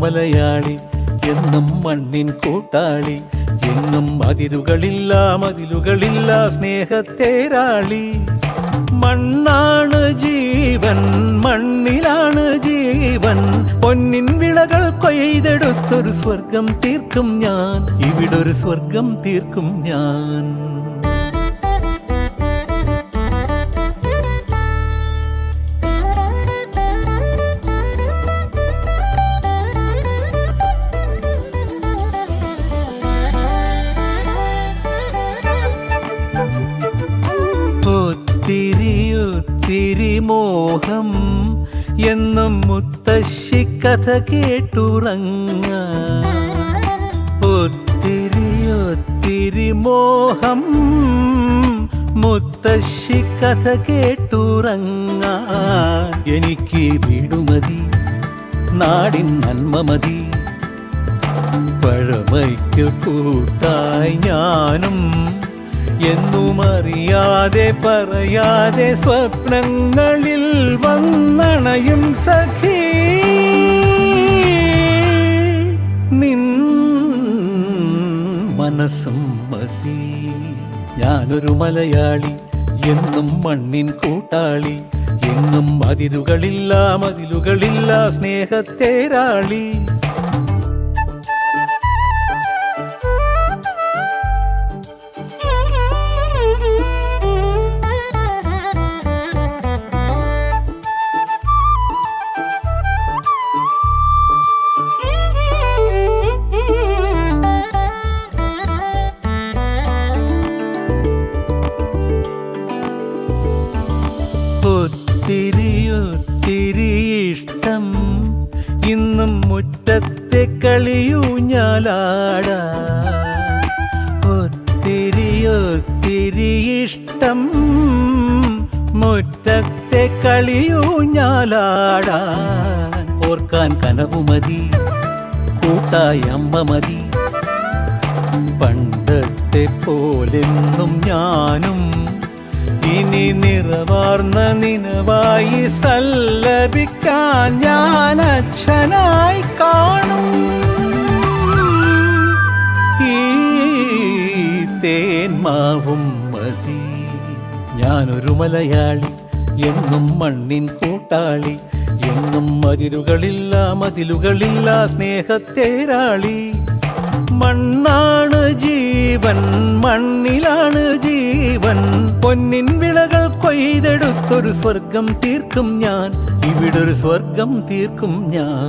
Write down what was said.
മലയാളി, എന്നും മണ്ണിൻ കൂട്ടാളി, എങ്ങും മതിലുകളില്ല സ്നേഹത്തേരാളി. മണ്ണാണ് ജീവൻ, മണ്ണിലാണ് ജീവൻ, പൊന്നിൻ വിളകൾ കൊയ്തെടുത്തൊരു സ്വർഗം തീർക്കും ഞാൻ, ഇവിടൊരു സ്വർഗം തീർക്കും ഞാൻ. ഒത്തിരി മോഹം എന്നും മുത്തശ്ശി കഥ കേട്ടുറങ്ങ. ഒത്തിരി മോഹം മുത്തശ്ശി കഥ കേട്ടുറങ്ങ. എനിക്ക് വീടുമതി, നാടിൻ നന്മ മതി, പഴമയ്ക്ക് കൂട്ടായി ഞാനും എന്നും അറിയാതെ പറയാതെ സ്വപ്നങ്ങളിൽ വന്നണയും സഖി. നിൻ മനസ്സും മതി. ഞാനൊരു മലയാളി, എന്നും മണ്ണിൻ കൂട്ടാളി, എങ്ങും മതിലുകളില്ല സ്നേഹത്തേരാളി. ഒത്തിരി ഇഷ്ടം ഇന്നും മുറ്റത്തെ കളിയൂഞ്ഞാലാട. ഒത്തിരി ഇഷ്ടം മുറ്റത്തെ കളിയൂഞ്ഞാലാടാൻ. ഓർക്കാൻ കനവുമതി, കൂട്ടായ അമ്മ മതി, പണ്ടത്തെ പോലെന്നും ഞാനും ഇനി നിറവാർന്ന നിനവായി സല്ലപിക്കാൻ ഞാൻ അച്ഛനായി കാണും. ഈ തേന്മാവും മതി. ഞാനൊരു മലയാളി, എന്നും മണ്ണിൻ കൂട്ടാളി, എന്നും മതിലുകളില്ല സ്നേഹത്തേരാളി. മണ്ണാണ് ജീവൻ, മണ്ണിലാണ് ജീവൻ, പൊന്നിൻ വിളകൾ കൊയ്തെടുത്തൊരു സ്വർഗം തീർക്കും ഞാൻ, ഇവിടൊരു സ്വർഗം തീർക്കും ഞാൻ.